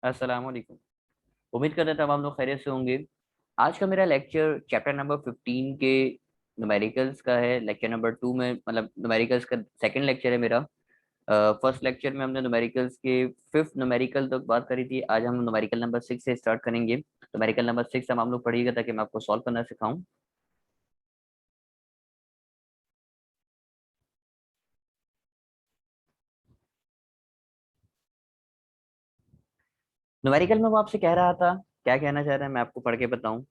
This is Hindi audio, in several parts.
अस्सलाम वालेकुम। उम्मीद करते हैं तमाम लोग खैरियत से होंगे। आज का मेरा लेक्चर चैप्टर नंबर 15 के न्यूमेरिकल्स का है। लेक्चर नंबर 2 में मतलब न्यूमेरिकल्स का सेकंड लेक्चर है मेरा। फर्स्ट लेक्चर में हमने न्यूमेरिकल्स के फिफ्थ न्यूमेरिकल तक बात करी थी। आज हम न्यूमेरिकल नंबर 6 से स्टार्ट करेंगे। न्यूमेरिकल नंबर 6 हम लोग पढ़िएगा ताकि मैं आपको सॉल्व करना सिखाऊं। न्यूमेरिकल में वो आपसे कह रहा था, क्या कहना चाह रहा है मैं आपको पढ़ के बताऊं।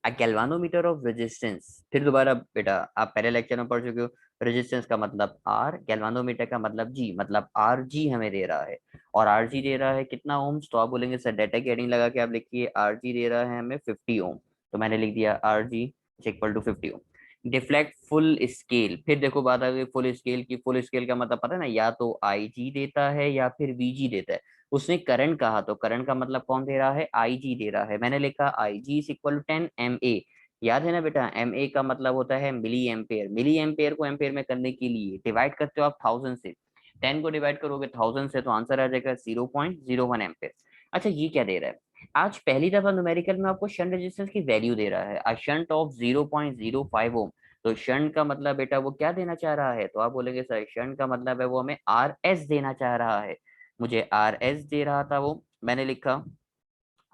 अ गैल्वानोमीटर ऑफ रेजिस्टेंस। फिर दोबारा बेटा, आप पहले लेक्चर में पढ़ चुके हो। रेजिस्टेंस का मतलब आर, गैल्वानोमीटर का मतलब जी, मतलब आर जी हमें दे रहा है। और आर जी दे रहा है कितना ओम्स, तो आप बोलेंगे सर डाटा की हेडिंग लगा के आप लिखिए आर जी दे रहा है हमें 50 ओम। तो मैंने लिख दिया R G equal to 50 ohm. Deflect full scale, फिर देखो बात आ गई फुल स्केल की। फुल स्केल का मतलब पता है ना, या तो आई जी देता है या फिर वी जी देता है। उसने करंट कहा तो करंट का मतलब कौन दे रहा है, आई जी दे रहा है। मैंने लिखा आई जी इज इक्वल टू 10 MA। याद है ना बेटा, एम ए का मतलब होता है मिली एम्पेयर। मिली एम्पेयर को एम्पेयर में करने के लिए डिवाइड करते हो आप 1000 से। 10 को डिवाइड करोगे 1000 से तो आंसर आ जाएगा 0.01 एम्पेयर। अच्छा ये क्या दे रहा है, आज पहली दफा न्यूमेरिकल में आपको शंट रेजिस्टेंस की वैल्यू दे रहा है, अ शंट ऑफ 0.05 ओम। तो शंट का मतलब बेटा वो क्या देना चाह रहा है, तो आप बोलेंगे सर शंट का मतलब है वो हमें आर एस देना चाह रहा है। मुझे आर एस दे रहा था वो, मैंने लिखा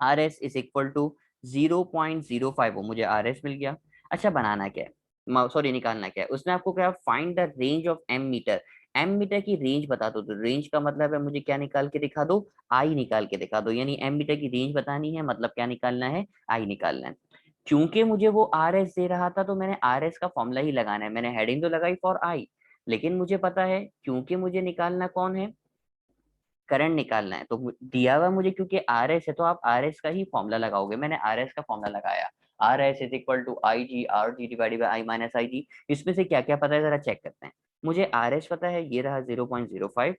R S is equal to 0.05। मुझे आर एस मिल गया। अच्छा बनाना क्या है, सॉरी निकालना क्या है, उसने आपको क्या find the range of ammeter. Ammeter की रेंज बता दो, तो रेंज का मतलब है मुझे क्या निकाल के दिखा दो, आई निकाल के दिखा दो। यानी एम मीटर की रेंज बतानी है, मतलब क्या निकालना है, आई निकालना है। क्योंकि मुझे वो आर एस दे रहा था तो मैंने आर एस का फॉर्मूला ही लगाना है। मैंने हेडिंग तो लगाई फॉर आई, लेकिन मुझे पता है क्योंकि मुझे निकालना कौन है, करंट निकालना है। तो दिया हुआ मुझे क्योंकि आर एस है तो आप आर एस का ही फॉर्मूला लगाओगे। मैंने आर एस का फॉर्मूला लगाया, R S is equal to I G R G divided by I minus I G. इसमें से क्या क्या पता है जरा चेक करते हैं। मुझे आर एस पता है, ये रहा 0.05।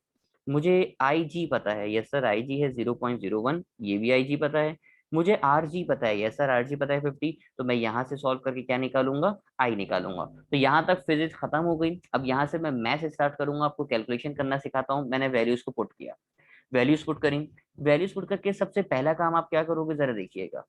मुझे आई जी पता है, यस सर आई जी है 0.01, ये भी आई जी पता है। मुझे आर जी पता है, यस सर आर जी पता है 50। तो मैं यहाँ से सॉल्व करके क्या निकालूंगा, आई निकालूंगा। तो यहाँ तक फिजिक्स खत्म हो गई। अब यहाँ से मैं मैथ स्टार्ट करूंगा, आपको कैलकुलेशन करना सिखाता हूँ। मैंने वैल्यूज को पुट किया, वैल्यूज पुट करी। वैल्यूज पुट करके सबसे पहला काम आप क्या करोगे जरा देखिएगा।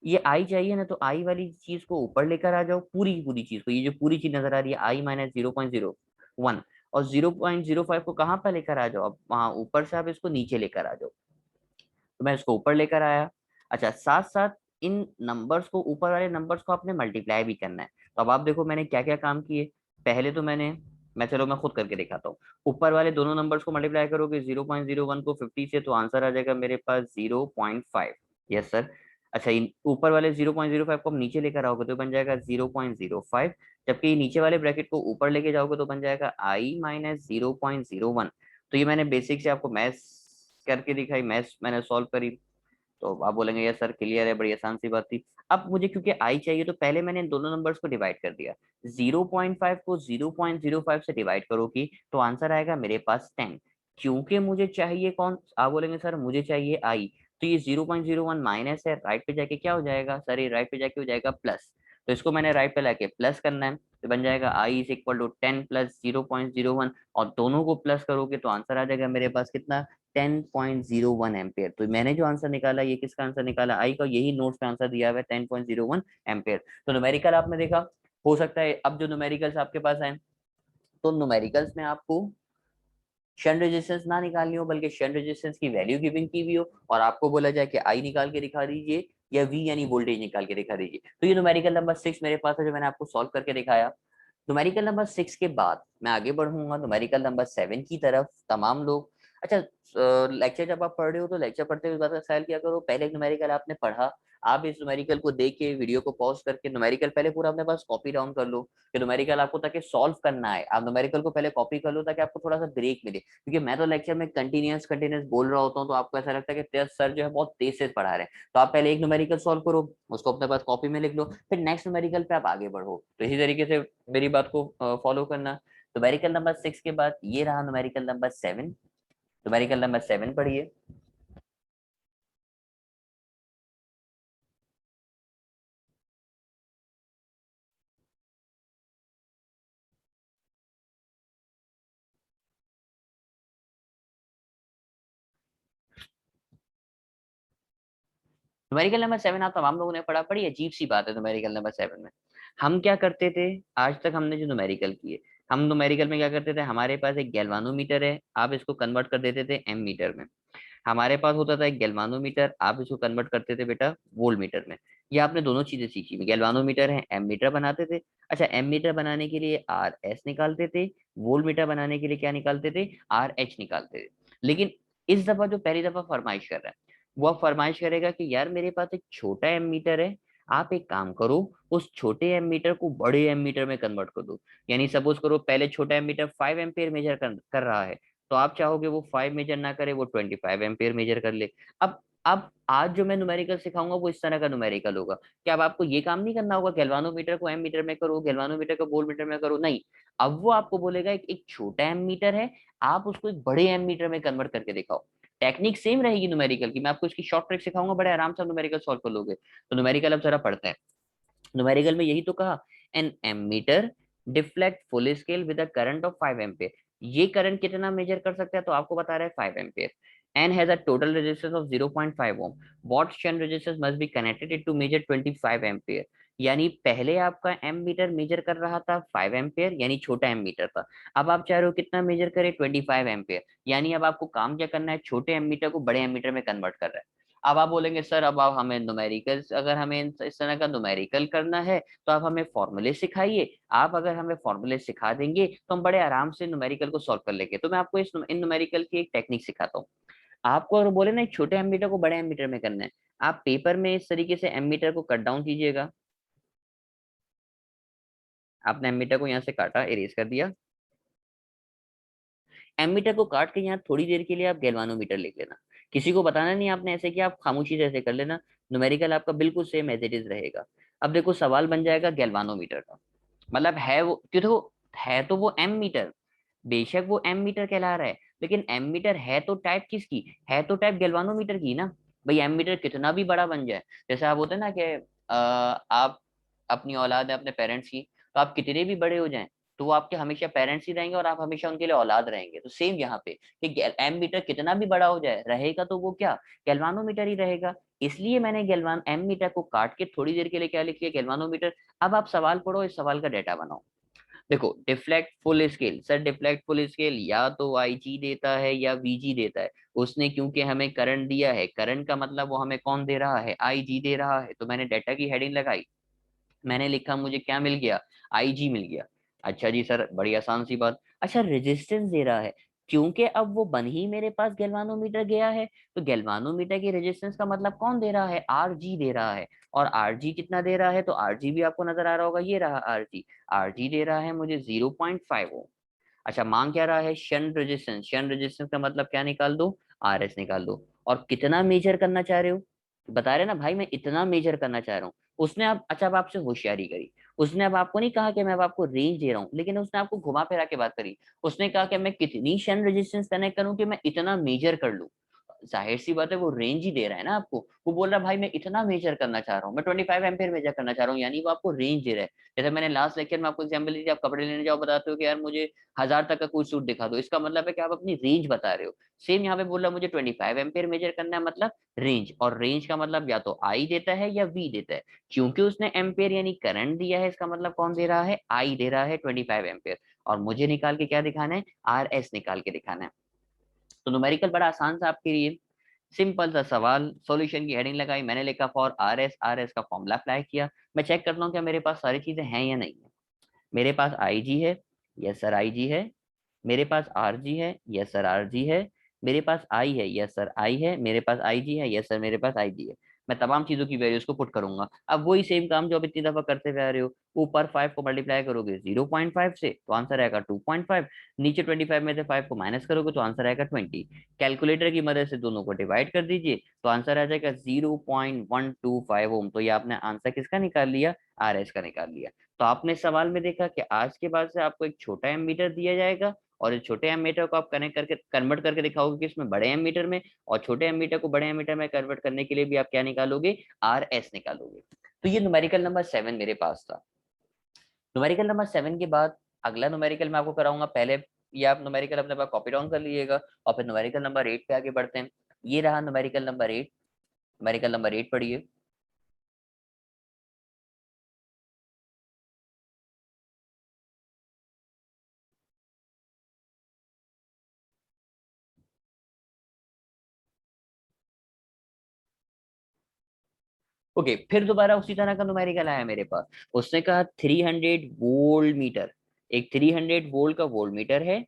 ये आई चाहिए ना, तो आई वाली चीज को ऊपर लेकर आ जाओ, पूरी की पूरी चीज को। ये जो पूरी चीज नजर आ रही है आई माइनस 0.01, और 0.05 को कहाँ पर लेकर आ जाओ, अब वहां ऊपर से आप इसको नीचे लेकर आ जाओ। तो मैं इसको ऊपर लेकर आया। अच्छा साथ साथ इन नंबर्स को, ऊपर वाले नंबर्स को आपने मल्टीप्लाई भी करना है। तो अब आप देखो मैंने क्या क्या काम किए। पहले तो मैं चलो मैं खुद करके दिखाता हूँ। ऊपर वाले दोनों नंबर्स को मल्टीप्लाई करोगे 0.01 को 50 से, तो आंसर आ जाएगा मेरे पास 0.5। Yes sir. अच्छा इन ऊपर वाले 0.05 को आप नीचे लेकर आओगे तो बन जाएगा 0.05। जबकि नीचे वाले ब्रैकेट को ऊपर लेके जाओगे तो बन जाएगा आई माइनस 0.01। तो ये मैंने बेसिक से आपको मैथ्स करके दिखाई, मैथ्स मैंने सॉल्व करी। तो आप बोलेंगे यार सर क्लियर है, बड़ी आसान सी बात थी। अब मुझे क्योंकि आई चाहिए तो पहले मैंने इन दोनों नंबर्स को डिवाइड कर दिया। 0.5 को 0.05 से डिवाइड करोगी तो आंसर आएगा मेरे पास 10। क्योंकि मुझे चाहिए कौन, आप बोलेंगे सर मुझे चाहिए आई। तो ये 0.01 माइनस है, राइट पे जाके क्या हो जाएगा सर, ये राइट पे जाके हो जाएगा प्लस। तो इसको मैंने राइट पे लाके प्लस करना है। तो बन जाएगा I is equal to 10 plus 0.01, और दोनों को प्लस करोगे तो आंसर आ जाएगा मेरे पास कितना, 10.01 एम्पेयर। तो मैंने जो आंसर निकाला ये किसका आंसर निकाला, आई का। यही नोट्स पे आंसर दिया हुआ है 10.01 एम्पेयर। तो न्यूमेरिकल आपने देखा। हो सकता है अब जो न्यूमेरिकल्स आपके पास आए, तो न्यूमेरिकल्स में आपको शंट रेजिस्टेंस ना निकालनी हो, बल्कि शंट रेजिस्टेंस की वैल्यू गिवन की हुई हो, और आपको बोला जाए कि आई निकाल के दिखा दीजिए या वी यानी वोल्टेज निकाल के दिखा दीजिए। तो ये न्यूमेरिकल नंबर 6 मेरे पास है जो मैंने आपको सॉल्व करके दिखाया। न्यूमेरिकल नंबर 6 के बाद मैं आगे बढ़ूंगा न्यूमेरिकल नंबर 7 की तरफ। तमाम लोग, अच्छा लेक्चर जब आप पढ़ रहे हो तो लेक्चर पढ़ते हुए इस बात का ख्याल किया करो, पहले न्यूमेरिकल आपने पढ़ा, आप इस न्यूमेरिकल को देख के वीडियो को पॉज करके न्यूमेरिकल पहले पूरा अपने पास कॉपी डाउन कर लो। कि न्यूमेरिकल आपको ताकि सॉल्व करना है, आप न्यूमेरिकल को पहले कॉपी कर लो ताकि आपको थोड़ा सा ब्रेक मिले। क्योंकि मैं तो लेक्चर में कंटिन्यूअस कंटिन्यूअस बोल रहा होता हूँ, तो आपको ऐसा लगता है कि तेज सर जो है बहुत तेज से पढ़ा रहे हैं। तो आप पहले एक न्यूमेरिकल सॉल्व करो, उसको अपने पास कॉपी में लिख लो, फिर नेक्स्ट न्यूमेरिकल पे आप आगे बढ़ो। तो इसी तरीके से मेरी बात को फॉलो करना। न्यूमेरिकल नंबर 6 के बाद ये रहा न्यूमेरिकल नंबर 7। न्यूमेरिकल नंबर 7 पढ़िए। न्यूमेरिकल नंबर 7 आप तमाम लोगों ने पढ़ा, बड़ी अजीब सी बात है न्यूमेरिकल नंबर 7 में। हम क्या करते थे, आज तक हमने जो न्यूमेरिकल किए, हम न्यूमेरिकल में क्या करते थे, हमारे पास एक गैल्वानोमीटर है, आप इसको कन्वर्ट कर देते थे एम मीटर में। हमारे पास होता था एक गैल्वानोमीटर, आप इसको कन्वर्ट करते थे बेटा वोल्ट मीटर में। ये आपने दोनों चीजें सीखी, गैल्वानोमीटर है, एम मीटर बनाते थे। अच्छा, एम मीटर बनाने के लिए आर एस निकालते थे, वोल्ट मीटर बनाने के लिए क्या निकालते थे, आर एच निकालते थे। लेकिन इस दफा जो पहली दफा फरमाइश कर रहा है, वो अब फरमाइश करेगा कि यार मेरे पास एक छोटा एम मीटर है, आप एक काम करो, उस छोटे एम मीटर को बड़े एम मीटर में कन्वर्ट कर दो। यानी सपोज करो पहले छोटा एम मीटर 5 एम्पियर मेजर कर रहा है, तो आप चाहोगे वो 5 मेजर ना करे, वो 25 एम्पियर मेजर कर ले। अब आज जो मैं न्यूमेरिकल सिखाऊंगा वो इस तरह का न्यूमेरिकल होगा। क्या अब आपको ये काम नहीं करना होगा गैल्वानोमीटर को एम मीटर में करो, गैल्वानोमीटर को वोल्ट मीटर में करो, नहीं। अब वो आपको बोलेगा एक छोटा एम मीटर है, आप उसको एक बड़े एम मीटर में कन्वर्ट करके दिखाओ। टेक्निक सेम रहेगी न्यूमेरिकल की, मैं आपको इसकी शॉर्ट ट्रिक सिखाऊंगा, बड़े आराम से न्यूमेरिकल सॉल्व कर लोगे। तो न्यूमेरिकल अब जरा पढ़ते हैं। न्यूमेरिकल में यही तो कहा, an ammeter deflect full scale with a current of 5 ampere. ये करंट कितना मेजर कर सकता है, तो आपको बता रहा है 5 ampere. An has a total resistance of 0.5 ohm. What shunt resistance must be connected it to measure 25 ampere. यानी पहले आपका एम मीटर मेजर कर रहा था 5 एम्पियर, यानी छोटा एम मीटर था। अब आप चाह रहे हो कितना मेजर करे, 25 एम्पियर। यानी अब आपको काम क्या करना है, छोटे एम मीटर को बड़े एम मीटर में कन्वर्ट कर रहा है। अब आप बोलेंगे सर अब आप हमें न्यूमेरिकल, अगर हमें इस तरह का न्यूमेरिकल करना है तो आप हमें फॉर्मूले सिखाइए। आप अगर हमें फॉर्मूले सिखा देंगे तो हम बड़े आराम से न्यूमेरिकल को सॉल्व कर लेंगे। तो मैं आपको इन न्यूमेरिकल की एक टेक्निक सिखाता हूँ। आपको अगर बोले ना एक छोटे एमीटर को बड़े एमीटर में करना है, आप पेपर में इस तरीके से एमीटर को कट डाउन कीजिएगा। आपने एमीटर को यहाँ से काटा, इरेज कर दिया। एमीटर को काट के यहाँ थोड़ी देर के लिए आप गैल्वानोमीटर लिख लेना। किसी को बताना नहीं आपने ऐसे किया, आप खामोशी से ऐसे कर लेना। न्यूमेरिकल आपका बिल्कुल सेम एज इट इज रहेगा। अब देखो सवाल बन जाएगा गैल्वानोमीटर का, मतलब है वो, क्यों देखो, है तो वो एम मीटर, बेशक वो एम मीटर कहला रहा है, लेकिन एम मीटर है तो टाइप किसकी, है तो टाइप गैल्वानोमीटर की ना। भाई एम मीटर कितना भी बड़ा बन जाए, जैसे आप होते हैं ना कि आप अपनी औलाद है अपने पेरेंट्स की, तो आप कितने भी बड़े हो जाएं तो वो आपके हमेशा पेरेंट्स ही रहेंगे और आप हमेशा उनके लिए औलाद रहेंगे। तो सेम यहाँ पे कि एम मीटर कितना भी बड़ा हो जाए रहेगा तो वो क्या, गैल्वानोमीटर ही रहेगा। इसलिए मैंने गैल्वान एम मीटर को काट के थोड़ी देर के लिए क्या लिख लिया, गैल्वानोमीटर। अब आप सवाल पढ़ो, इस सवाल का डेटा बनाओ। देखो deflect full scale, sir deflect full scale या तो आई जी देता है या वी जी देता है। उसने क्योंकि हमें करंट दिया है, करंट का मतलब वो हमें कौन दे रहा है, आई जी दे रहा है। तो मैंने डेटा की हेडिंग लगाई, मैंने लिखा मुझे क्या मिल गया, आई जी मिल गया। अच्छा जी सर, बड़ी आसान सी बात। अच्छा रेजिस्टेंस दे रहा है, क्योंकि अब वो बन ही मेरे पास गैल्वानोमीटर गया है, तो गैल्वानोमीटर की रेजिस्टेंस का मतलब कौन दे रहा है, आर जी दे रहा है। और आर जी कितना दे रहा है, तो आर जी भी आपको नजर आ रहा होगा, ये रहा आर जी। आर जी दे रहा है मुझे 0.5 ओम। अच्छा मांग क्या रहा है, शंट रेजिस्टेंस, शंट रेजिस्टेंस का मतलब क्या निकाल दो, आर एस निकाल दो। और कितना मेजर करना चाह रहे हो, बता रहे ना भाई मैं इतना मेजर करना चाह रहा हूँ। उसने अब अच्छा अब आपसे होशियारी करी, उसने अब आपको नहीं कहा कि मैं अब आपको रेंज दे रहा हूँ, लेकिन उसने आपको घुमा फिरा के बात करी। उसने कहा कि मैं कितनी शन रेजिस्टेंस कनेक्ट करूँ कि मैं इतना मेजर कर लूँ। जाहिर सी बात है वो रेंज ही दे रहा है ना आपको। वो बोल रहा है भाई मैं इतना मेजर करना चाह रहा हूँ, मैं 25 एम्पियर मेजर करना चाह रहा हूँ, यानी वो आपको रेंज दे रहा है। जैसे मैंने लास्ट लेक्चर में आपको एग्जाम्पल दी थी, आप कपड़े लेने जाओ, बताते हो कि यार मुझे 1000 तक का कोई सूट दिखा दो, इसका मतलब है कि आप अपनी रेंज बता रहे हो। सेम यहाँ पे बोल रहा मुझे 25 एम्पियर मेजर करना है, मतलब रेंज। और रेंज का मतलब या तो आई देता है या वी देता है। क्योंकि उसने एम्पेयर यानी करंट दिया है, इसका मतलब कौन दे रहा है, आई दे रहा है 25 एम्पेयर। और मुझे निकाल के क्या दिखाना है, आर एस निकाल के दिखाना है। तो न्यूमेरिकल बड़ा आसान सा आपके लिए, सिंपल सा सवाल, सॉल्यूशन की हेडिंग लगाई, मैंने लिखा for R S, are S का फॉर्मूला अप्लाई किया। मैं चेक करता हूँ क्या मेरे पास सारी चीजें हैं या नहीं है। मेरे पास आई जी है, यस सर आई जी है। मेरे पास आर जी है, यस सर आर जी है। मेरे पास आई है, यस सर आई है। मेरे पास आई जी है, यस सर मेरे पास आई जी है। मैं तमाम चीजों की वैल्यूज को पुट करूंगा। अब वही सेम काम जो अब इतनी दफा करते हुए आ रहे हो, ऊपर 5 को मल्टीप्लाई करोगे 0.5 से तो आंसर आएगा 2.5। नीचे 25 में से 5 को माइनस करोगे तो आंसर आएगा 20। कैलकुलेटर की मदद से दोनों को डिवाइड कर दीजिए तो आंसर आ जाएगा 0.125 ओम। तो ये आपने आंसर किसका निकाल लिया, आर एस का निकाल लिया। तो आपने सवाल में देखा कि आज के बाद से आपको एक छोटा एमीटर दिया जाएगा, और इस छोटे एमीटर को आप कनेक्ट करके कन्वर्ट करके दिखाओगे कि इसमें बड़े एमीटर में, और छोटे एमीटर को बड़े एमीटर में कन्वर्ट करने के लिए भी आप क्या निकालोगे, आर एस निकालोगे। तो ये न्यूमेरिकल नंबर 7 मेरे पास था। न्यूमेरिकल नंबर 7 के बाद अगला न्यूमेरिकल मैं आपको कराऊंगा, पहले ये आप न्यूमेरिकल अपने पास कॉपी डाउन कर लीजिएगा, और फिर न्यूमेरिकल नंबर 8 पे आगे बढ़ते हैं। ये रहा न्यूमेरिकल नंबर 8। न्यूमेरिकल नंबर 8 पढ़िए। ओके, फिर दोबारा उसी तरह का न्यूमेरिकल आया मेरे पास। उसने कहा 300 वोल्ट मीटर, एक 300 वोल्ट का वोल्ट मीटर है,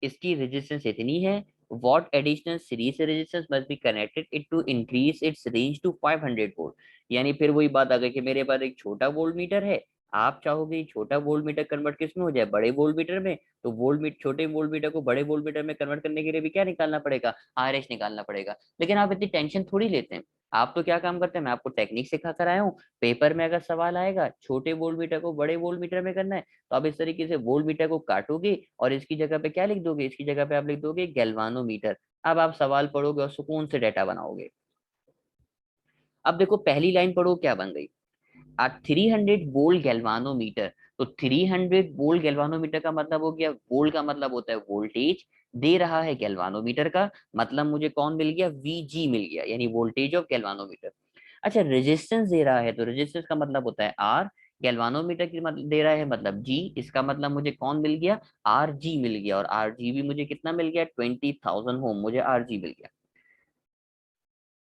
इसकी रेजिस्टेंस इतनी है, what additional series resistance must be connected it to increase its range to 500 volt. यानी फिर वही बात आ गई कि मेरे पास एक छोटा वोल्ट मीटर है, आप चाहोगे छोटा वोल्ट मीटर कन्वर्ट किस में हो जाए, बड़े वोल्ट मीटर में, तो वोल्ट मीटर, छोटे वोल्ट मीटर को बड़े वोल्ट मीटर में कन्वर्ट करने के लिए भी क्या निकालना पड़ेगा, आरएच निकालना पड़ेगा। लेकिन आप इतनी टेंशन थोड़ी लेते हैं। आप तो क्या काम करते हैं, मैं आपको टेक्निक सिखा कर आया हूँ, पेपर में अगर सवाल आएगा छोटे वोल्ट मीटर को बड़े वोल्ट मीटर में करना है, तो आप इस तरीके से वोल्ट मीटर को काटोगे और इसकी जगह पे क्या लिख दोगे, इसकी जगह पे आप लिख दोगे गैल्वानोमीटर। अब आप सवाल पढ़ोगे और सुकून से डेटा बनाओगे। अब देखो पहली लाइन पढ़ो क्या बन गई, आ 300 वोल्ट गैल्वानोमीटर। तो 300 वोल्ट गैल्वानोमीटर का मतलब हो गया, वोल्ट का मतलब होता है वोल्टेज, दे रहा है गैल्वानोमीटर का, मतलब मुझे कौन मिल गया, वीजी मिल गया, यानी वोल्टेज ऑफ गैल्वानोमीटर। अच्छा, रेजिस्टेंस दे रहा है, तो रेजिस्टेंस का मतलब होता है आर, गैल्वानोमीटर की मतलब दे रहा है मतलब जी, इसका मतलब मुझे कौन मिल गया, आर जी मिल गया, और आर जी भी मुझे कितना मिल गया, 20,000 होम मुझे आर जी मिल गया।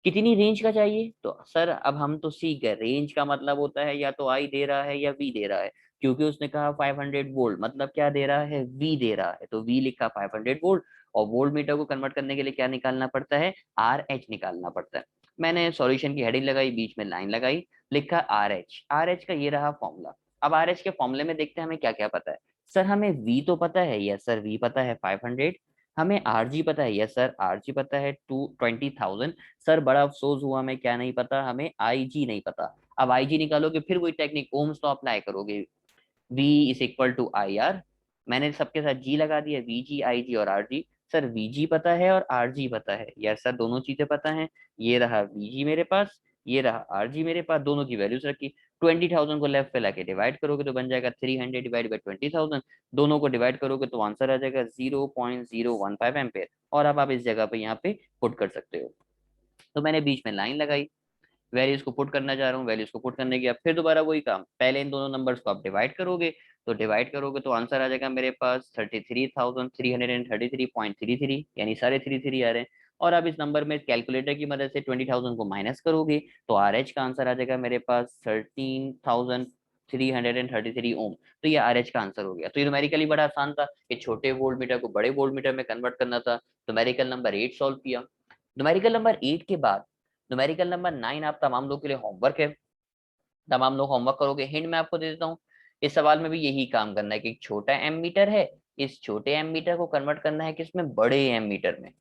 कितनी रेंज का चाहिए, तो सर अब हम तो सीख गए, रेंज का मतलब होता है या तो आई दे रहा है या वी दे रहा है, क्योंकि उसने कहा 500 वोल्ट, मतलब क्या दे रहा है, वी दे रहा है, तो वी लिखा 500 वोल्ट। और वोल्ट मीटर को कन्वर्ट करने के लिए क्या निकालना पड़ता है, आर एच निकालना पड़ता है। मैंने सॉल्यूशन की हेडिंग लगाई, बीच में लाइन लगाई, लिखा आर एच, आर एच का ये रहा फॉर्मूला। अब आर एच के फॉर्मूले में देखते हैं हमें क्या क्या पता है। सर हमें वी तो पता है, यस सर वी पता है 500, हमें आर जी पता है, यस सर आर जी पता है 20,000। सर बड़ा अफसोस हुआ, हमें क्या नहीं पता, हमें आई जी नहीं पता। अब आई जी निकालोगे फिर वही टेक्निक ओम्स तो अप्लाई करोगे, V is equal to I R. मैंने सबके साथ जी लगा दिया, वी जी आई जी और आर जी। सर वी जी पता है और आर जी पता है, यस सर दोनों चीजें पता है। ये रहा वी जी मेरे पास, ये रहा आर जी मेरे पास, दोनों की वैल्यूज रखी। 20,000 को लेफ्ट पे लाके डिवाइड करोगे तो बन जाएगा 300 डिवाइड बाई 20,000। दोनों को डिवाइड करोगे तो आंसर आ जाएगा 0.015 एम्पेयर। और अब आप इस जगह पे यहाँ पे पुट कर सकते हो। तो मैंने बीच में लाइन लगाई, वैल्यूज को पुट करना चाह रहा हूँ, वैल्यूज को पुट करने के बाद फिर दोबारा वही काम, पहले इन दोनों नंबर्स को आप डिवाइड करोगे, तो डिवाइड करोगे तो आंसर आ जाएगा मेरे पास 33,333.33, यानी सारे थ्री थ्री आ रहे हैं। और अब इस नंबर में कैलकुलेटर की मदद से 20,000 को माइनस करोगे, तो आर एच का आंसर आ जाएगा मेरे पास 13,333 ओम। तो ये आर एच का आंसर हो गया। तो ये न्यूमेरिकली बड़ा आसान था, कि छोटे वोल्ट मीटर को बड़े वोल्ट मीटर में कन्वर्ट करना था। न्यूमेरिकल नंबर 8 सॉल्व किया। न्यूमेरिकल नंबर 8 के बाद न्यूमेरिकल नंबर 9 आप तमाम लोग के लिए होमवर्क है, तमाम लोग होमवर्क करोगे। हिंट मैं आपको दे देता हूँ, इस सवाल में भी यही काम करना है कि एक छोटा एम मीटर है, इस छोटे एम मीटर को कन्वर्ट करना है किसमें, बड़े एम मीटर में।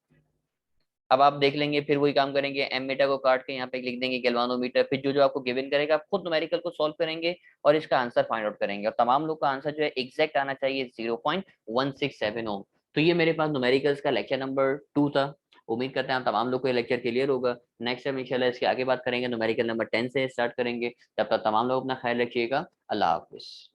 अब आप देख लेंगे, फिर वही काम करेंगे, एम मीटर को काट के यहाँ पे लिख देंगे गैल्वानोमीटर, फिर जो जो आपको गिवन करेगा आप खुद न्यूमेरिकल को सॉल्व करेंगे और इसका आंसर फाइंड आउट करेंगे, और तमाम लोग का आंसर जो है एग्जैक्ट आना चाहिए 0.167 ओम। तो ये मेरे पास न्यूमेरिकल्स का लेक्चर नंबर 2 था। उम्मीद करते हैं हम तमाम लोग को ये लेक्चर क्लियर होगा। नेक्स्ट टाइम इंशाल्लाह इसके आगे बात करेंगे, न्यूमेरिकल नंबर 10 से स्टार्ट करेंगे। तब तक तमाम लोग अपना ख्याल रखिएगा। अल्लाह हाफिज।